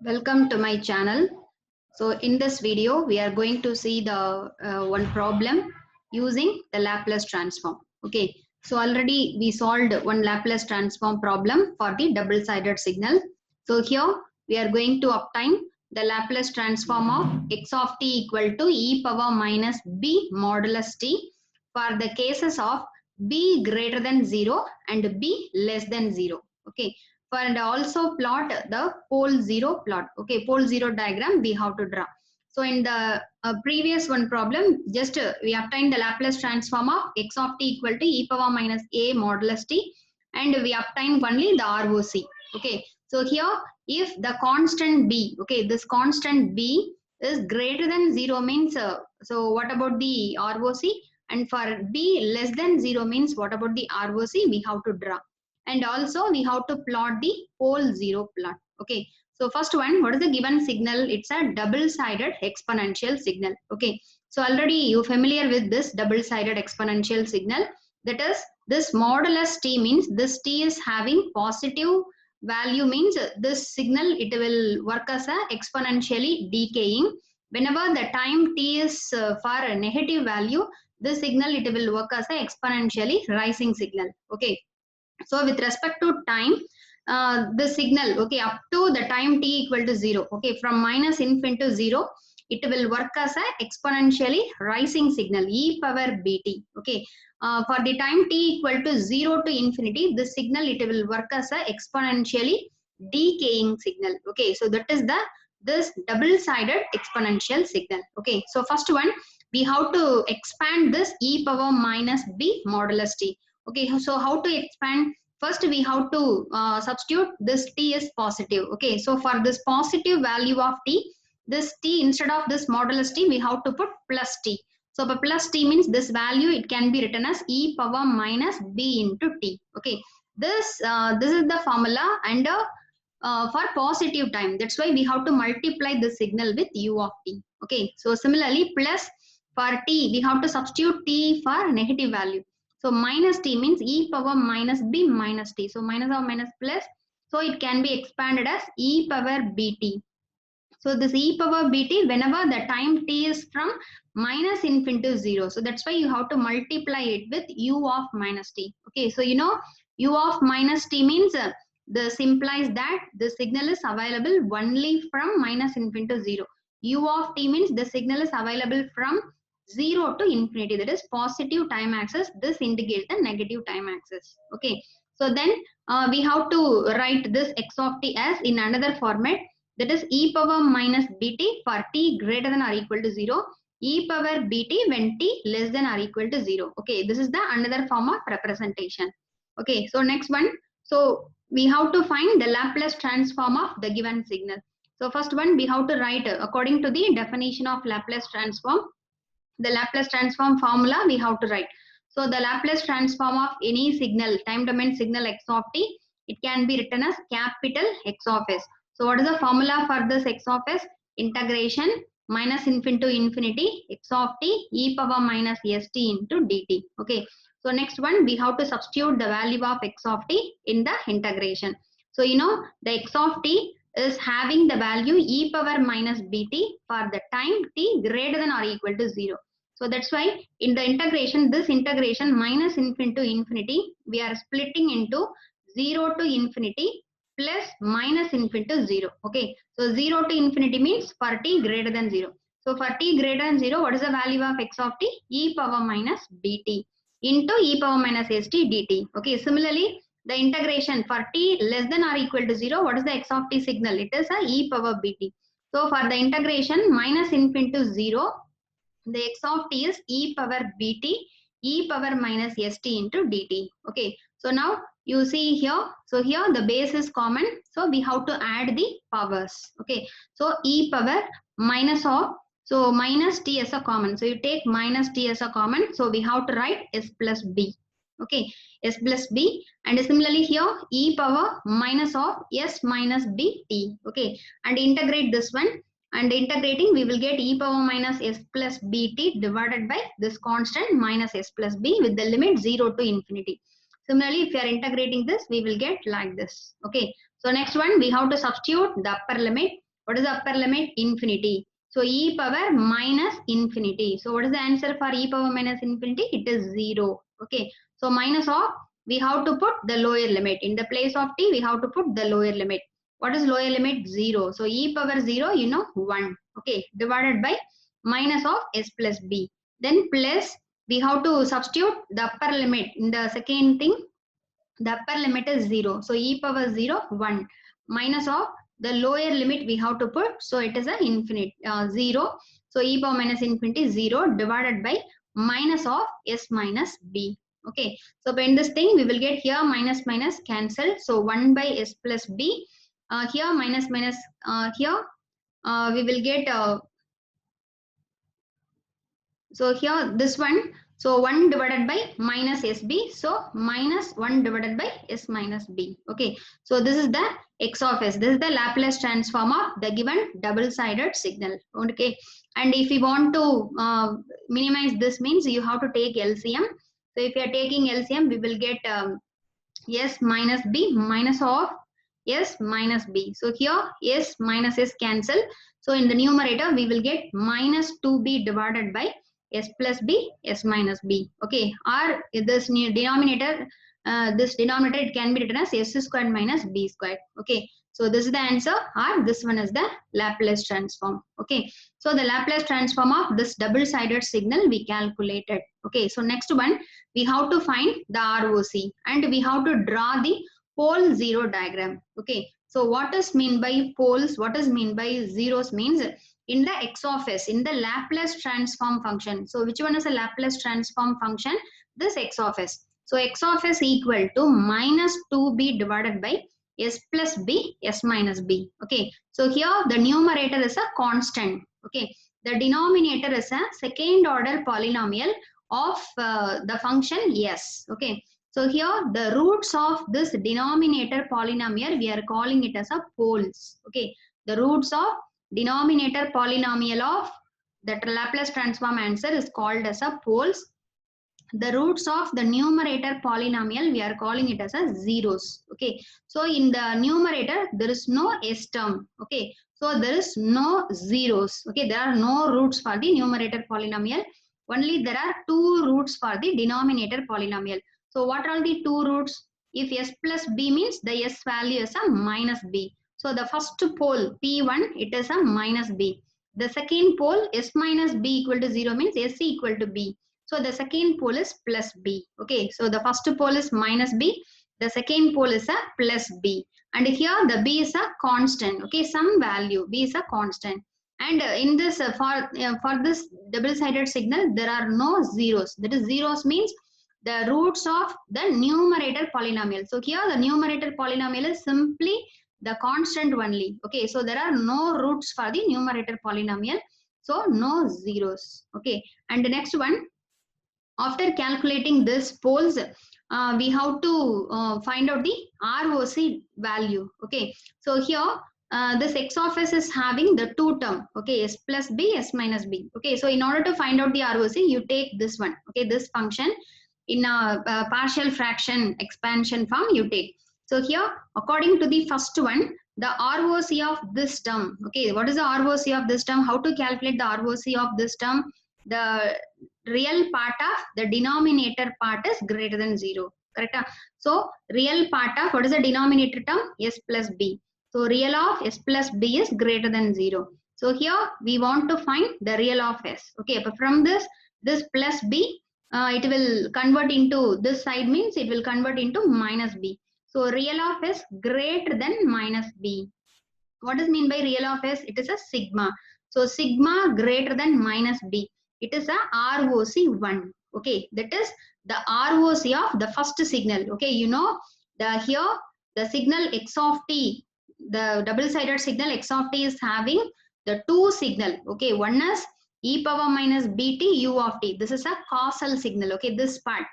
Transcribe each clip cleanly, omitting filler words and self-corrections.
Welcome to my channel. So in this video, we are going to see the one problem using the Laplace transform. Okay. So already we solved one Laplace transform problem for the double-sided signal. So here we are going to obtain the Laplace transform of x of t equal to e power minus b modulus t for the cases of b greater than 0 and b less than 0. Okay, and also plot the pole zero plot. Okay, pole zero diagram we have to draw. So in the previous one problem, just we obtained the Laplace transform of x of t equal to e power minus a modulus t, and we obtained only the ROC. Okay, so here if the constant b, okay, this constant b is greater than 0 means, so what about the ROC? And for b less than 0 means what about the ROC? We have to draw. And also we have to plot the pole zero plot. Okay, so first one, what is the given signal? It's a double-sided exponential signal. Okay, so already you familiar with this double-sided exponential signal. That is, this modulus t means this t is having positive value, means this signal it will work as a exponentially decaying. Whenever the time t is for a negative value, this signal it will work as a exponentially rising signal. Okay, so with respect to time, the signal, okay, up to the time t equal to 0, okay, from minus infinity to 0, it will work as a exponentially rising signal e power bt. Okay, for the time t equal to 0 to infinity, this signal it will work as a exponentially decaying signal. Okay, so that is the this double-sided exponential signal. Okay, so first one, we have to expand this e power minus b modulus t. Okay, so how to expand? First we have to substitute this t is positive. Okay, so for this positive value of t, this t instead of this modulus t, we have to put plus t. So the plus t means this value it can be written as e power minus b into t. Okay, this is the formula, and for positive time, that's why we have to multiply the signal with u of t. Okay, so similarly plus for t, we have to substitute t for negative value. So minus t means e power minus b minus t. So minus or minus plus. So it can be expanded as e power bt. So this e power bt, whenever the time t is from minus infinity to 0. So that's why you have to multiply it with u of minus t. Okay, so you know u of minus t means this implies that the signal is available only from minus infinity to 0. U of t means the signal is available from 0 to infinity, that is positive time axis. This indicates the negative time axis. Okay, so then we have to write this x of t as in another format, that is e power minus bt for t greater than or equal to 0, e power bt when t less than or equal to 0. Okay, this is the another form of representation. Okay, so next one, so we have to find the Laplace transform of the given signal. So first one, we have to write according to the definition of Laplace transform, the Laplace transform formula we have to write. So the Laplace transform of any signal, time domain signal x of t, it can be written as capital X of s. So what is the formula for this x of s? Integration minus infinity to infinity x of t e power minus st into dt. Okay. So next one, we have to substitute the value of x of t in the integration. So you know the x of t is having the value e power minus bt for the time t greater than or equal to 0. So that's why in the integration, this integration minus infinity to infinity, we are splitting into 0 to infinity plus minus infinity to 0. Okay, so 0 to infinity means for t greater than 0. So for t greater than 0, what is the value of x of t? E power minus bt into e power minus st dt. Okay, similarly, the integration for t less than or equal to 0, what is the x of t signal? It is a e power bt. So for the integration minus infinity to 0, the x of t is e power bt e power minus st into dt. Okay, so now you see here, so here the base is common, so we have to add the powers. Okay, so e power minus of, so minus t as a common, so you take minus t as a common, so we have to write s plus b. Okay, s plus b, and similarly here e power minus of s minus b t. Okay, and integrate this one, and integrating we will get e power minus s plus bt divided by this constant minus s plus b with the limit 0 to infinity. Similarly, if you are integrating this, we will get like this. Okay, so next one, we have to substitute the upper limit. What is the upper limit? Infinity. So e power minus infinity. So what is the answer for e power minus infinity? It is 0. Okay. So minus of, we have to put the lower limit. In the place of t, we have to put the lower limit. What is lower limit? 0. So e power 0, 1. Okay. Divided by minus of s plus b. Then plus, we have to substitute the upper limit. In the second thing, the upper limit is 0. So e power 0, 1. Minus of the lower limit we have to put. So it is a infinite, 0. So e power minus infinity 0 divided by minus of s minus b. Okay. So in this thing, we will get here minus minus cancel. So 1 by s plus b. Here minus minus, here we will get, so here this one, so 1 divided by minus sb, so minus 1 divided by s minus b. Okay, so this is the x of s. This is the Laplace transform of the given double-sided signal. Okay, and if you want to minimize this, means you have to take LCM. So if you are taking LCM, we will get s minus b minus of s minus b. So here s minus s cancel. So in the numerator, we will get minus 2b divided by s plus b, s minus b. Okay, or this denominator, it can be written as s squared minus b squared. Okay, so this is the answer, or this one is the Laplace transform. Okay, so the Laplace transform of this double-sided signal we calculated. Okay, so next one, we have to find the ROC and we have to draw the pole zero diagram. Okay, so what is mean by poles? What is mean by zeros? Means in the x of s, in the Laplace transform function. So which one is a Laplace transform function? This x of s. So x of s equal to minus 2b divided by s plus b, s minus b. Okay, so here the numerator is a constant. Okay, the denominator is a second order polynomial of the function s. Okay, so here the roots of this denominator polynomial, we are calling it as a poles. Okay, the roots of denominator polynomial of the Laplace transform answer is called as a poles. The roots of the numerator polynomial, we are calling it as a zeros. Okay, so in the numerator there is no s term. Okay, so there is no zeros. Okay, there are no roots for the numerator polynomial. Only there are two roots for the denominator polynomial. So what are the two roots? If s plus b means the s value is a minus b. So the first pole p1, it is a minus b. The second pole s minus b equal to 0 means s equal to b. So the second pole is plus b. Okay, so the first pole is minus b. The second pole is a plus b. And here the b is a constant. Okay, some value. B is a constant. And in this, for this double-sided signal, there are no zeros. That is, zeros means the roots of the numerator polynomial. So here the numerator polynomial is simply the constant only. Okay, so there are no roots for the numerator polynomial. So no zeros. Okay, and the next one, after calculating this poles, we have to find out the ROC value. Okay, so here this x of s is having the two term. Okay, s plus b, s minus b. Okay, so in order to find out the ROC, you take this one. Okay, this function in a partial fraction expansion form you take. So here, according to the first one, the ROC of this term. Okay, what is the ROC of this term? How to calculate the ROC of this term? The real part of the denominator part is greater than 0. Correct? So real part of what is the denominator term? S plus b. So real of s plus b is greater than 0. So here we want to find the real of s. Okay, but from this plus b, it will convert into, this side means it will convert into minus b. So real of s greater than minus b. What is mean by real of s? It is a sigma. So sigma greater than minus b. It is a ROC1. Okay, that is the ROC of the first signal. Okay, you know, here the signal x of t, the double-sided signal x of t is having the two signal. Okay, one is e power minus bt u of t. This is a causal signal. Okay, this part,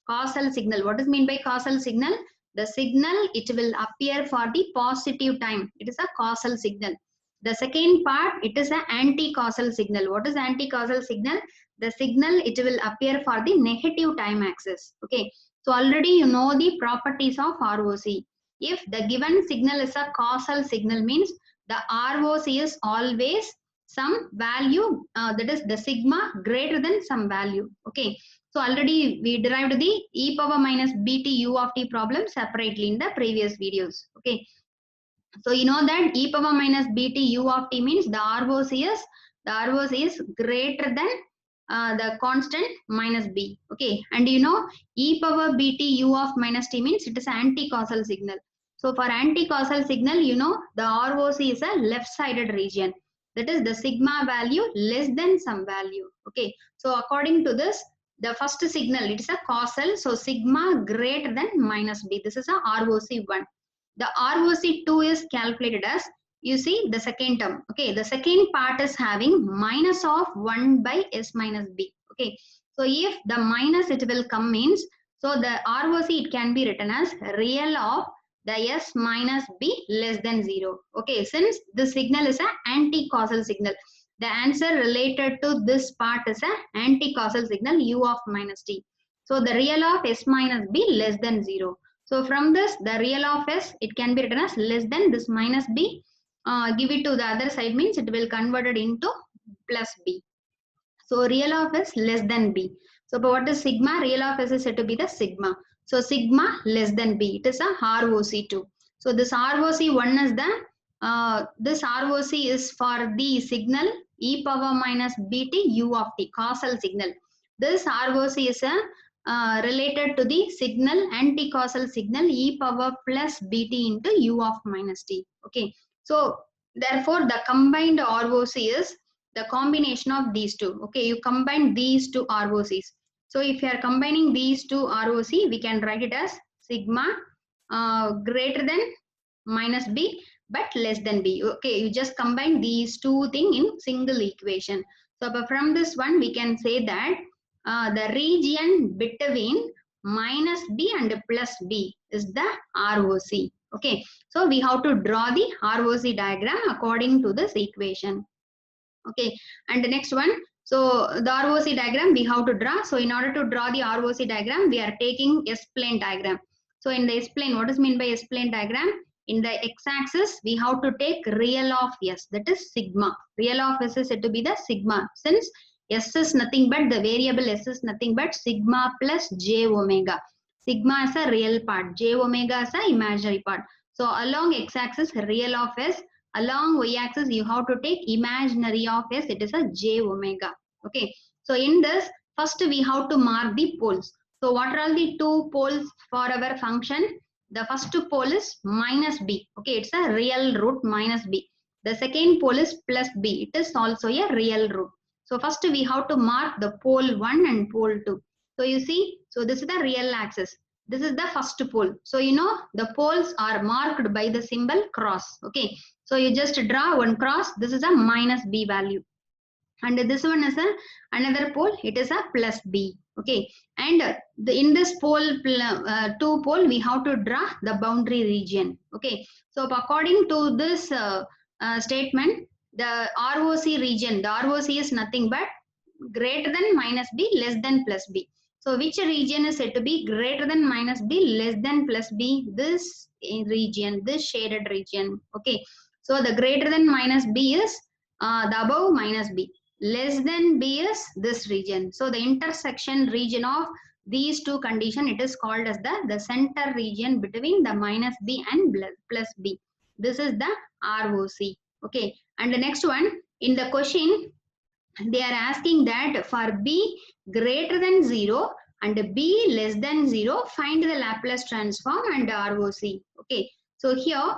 causal signal. What is mean by causal signal? The signal, it will appear for the positive time. It is a causal signal. The second part, it is an anti-causal signal. What is anti-causal signal? The signal, it will appear for the negative time axis. Okay, so already you know the properties of ROC. If the given signal is a causal signal, means the ROC is always some value, that is the sigma greater than some value. Okay, so already we derived the e power minus bt u of t problem separately in the previous videos. Okay, so you know that e power minus bt u of t means the ROC is greater than the constant minus b. Okay, and you know e power bt u of minus t means it is anti-causal signal. So for anti-causal signal, you know the ROC is a left-sided region. That is the sigma value less than some value. Okay, so according to this, the first signal, it is a causal, so sigma greater than minus b. This is a ROC1. The ROC2 is calculated as, you see the second term. Okay, the second part is having minus of 1 by s minus b. Okay, so if the minus it will come means, so the ROC it can be written as real of the s minus b less than 0. Okay, since the signal is an anti-causal signal, the answer related to this part is an anti-causal signal u of minus t. So the real of s minus b less than 0. So from this, the real of s, it can be written as less than this minus b. Give it to the other side means it will convert it into plus b. So real of s less than b. So what is sigma? Real of s is said to be the sigma. So sigma less than b. It is a ROC2. So this ROC1 is the, this ROC is for the signal e power minus bt u of t, causal signal. This ROC is a related to the signal, anti-causal signal e power plus bt into u of minus t. Okay, so therefore the combined ROC is the combination of these two. Okay, you combine these two ROCs. So if you are combining these two ROC, we can write it as sigma greater than minus b but less than b. Okay, you just combine these two things in single equation. So from this one, we can say that the region between minus b and plus b is the ROC. Okay, so we have to draw the ROC diagram according to this equation. Okay, and the next one, so the ROC diagram we have to draw. So in order to draw the ROC diagram, we are taking S-plane diagram. So in the S-plane, what is meant by S-plane diagram? In the x-axis, we have to take real of s, that is sigma. Real of s is said to be the sigma, since s is nothing but, the variable s is nothing but sigma plus j omega. Sigma is a real part, j omega is a imaginary part. So along x-axis, real of s. Along y-axis, you have to take imaginary of s, it is a j omega. Okay, so in this, first we have to mark the poles. So what are the two poles for our function? The first pole is minus b. Okay, it's a real root minus b. The second pole is plus b. It is also a real root. So first we have to mark the pole 1 and pole 2. So you see, so this is the real axis. This is the first pole. So you know the poles are marked by the symbol cross. Okay, so you just draw one cross. This is a minus b value. And this one is another pole, it is a plus b. Okay, and in this pole 2 pole, we have to draw the boundary region. Okay, so according to this statement, the ROC region, the ROC is nothing but greater than minus b less than plus b. So which region is said to be greater than minus b less than plus b? This region, this shaded region. Okay, so the greater than minus b is the above minus b. Less than b is this region. So the intersection region of these two conditions, it is called as the center region between the minus b and plus b. This is the ROC. Okay, and the next one, in the question, they are asking that for b greater than 0 and b less than 0, find the Laplace transform and ROC. Okay, so here,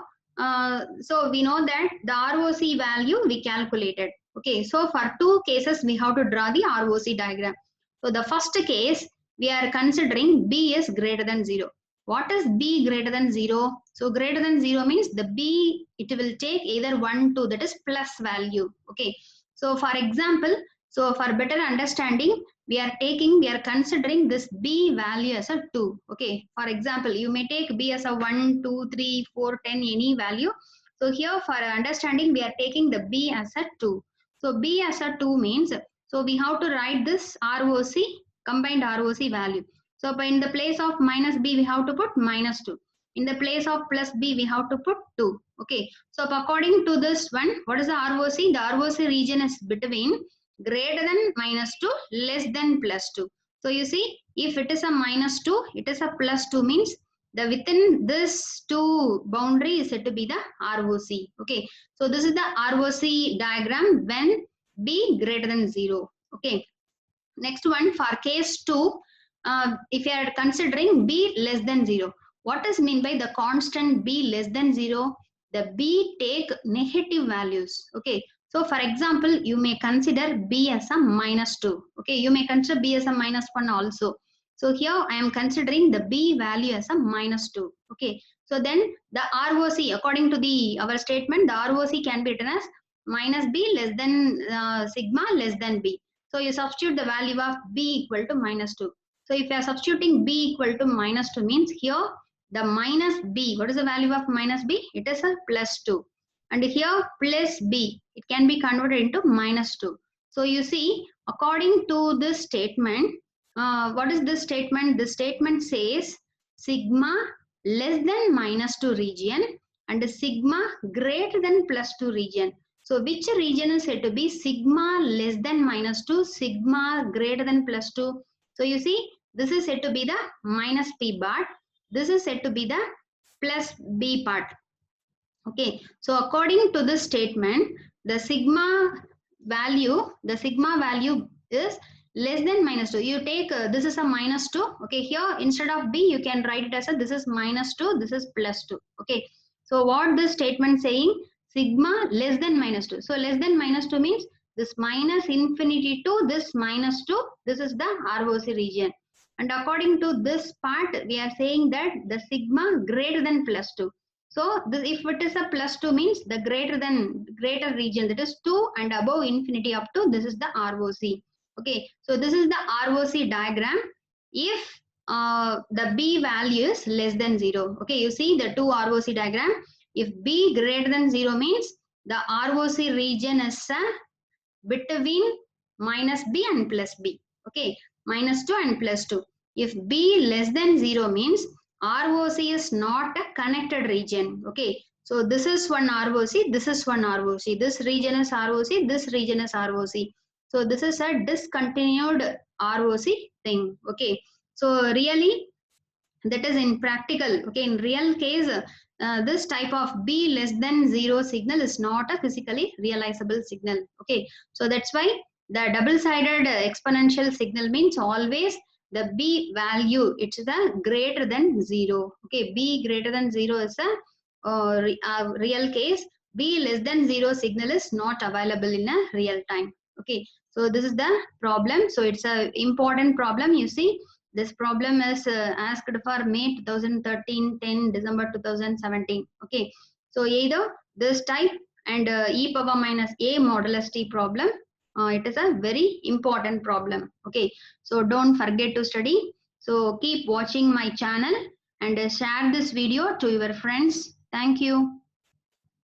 so we know that the ROC value we calculated. Okay, so for two cases, we have to draw the ROC diagram. So the first case, we are considering b is greater than 0. What is b greater than 0? So greater than 0 means the b, it will take either 1, 2, that is plus value. Okay, so for example, so for better understanding, we are considering this b value as a 2. Okay, for example, you may take b as a 1, 2, 3, 4, 10, any value. So here for understanding, we are taking the b as a 2. So b as a 2 means, so we have to write this ROC, combined ROC value. So in the place of minus b, we have to put minus 2. In the place of plus b, we have to put 2. Okay. So according to this one, what is the ROC? The ROC region is between greater than -2, less than +2. So you see, if it is a -2, it is a +2 means the within this two boundary is said to be the ROC. Okay. So this is the ROC diagram when b greater than 0. Okay. Next one, for case 2, if you are considering b less than 0, what is mean by the constant b less than 0? The b take negative values. Okay. So for example, you may consider b as a -2. Okay. You may consider b as a -1 also. So here I am considering the b value as a -2. Okay. So then the ROC, according to our statement, the ROC can be written as minus b less than sigma less than b. So you substitute the value of b equal to -2. So if you are substituting b equal to -2 means here the minus b, what is the value of minus b? It is a +2. And here plus b, it can be converted into -2. So you see, according to this statement, what is this statement? This statement says sigma less than -2 region and sigma greater than +2 region. So which region is said to be sigma less than -2, sigma greater than +2? So you see, this is said to be the minus p part. This is said to be the plus b part. Okay. So according to this statement, the sigma value is less than -2. You take this is a -2. Okay. Here instead of b, you can write it as a this is -2, this is +2. Okay. So what this statement saying? Sigma less than -2. So less than -2 means this minus infinity to this -2. This is the ROC region. And according to this part, we are saying that the sigma greater than +2. So this, if it is a +2 means the greater region, that is 2 and above infinity up to, this is the ROC. Okay. So this is the ROC diagram. If the b value is less than 0. Okay. You see the two ROC diagram. If b greater than 0 means the ROC region is between minus b and plus b. Okay, -2 and +2. If b less than 0 means ROC is not a connected region. Okay, so this is one ROC, this is one ROC, this region is ROC, this region is ROC. So this is a discontinued ROC thing. Okay, so really that is in practical. Okay, in real case, this type of b less than 0 signal is not a physically realizable signal. Okay, so that's why the double-sided exponential signal means always the b value, it's the greater than 0. Okay, b greater than 0 is a real case. B less than 0 signal is not available in a real time. Okay, so this is the problem. So it's a important problem. You see, this problem is asked for May 2013, 10 December 2017. Okay, so either this type and e power minus a modulus t problem, it is a very important problem. Okay, so don't forget to study. So keep watching my channel and share this video to your friends. Thank you.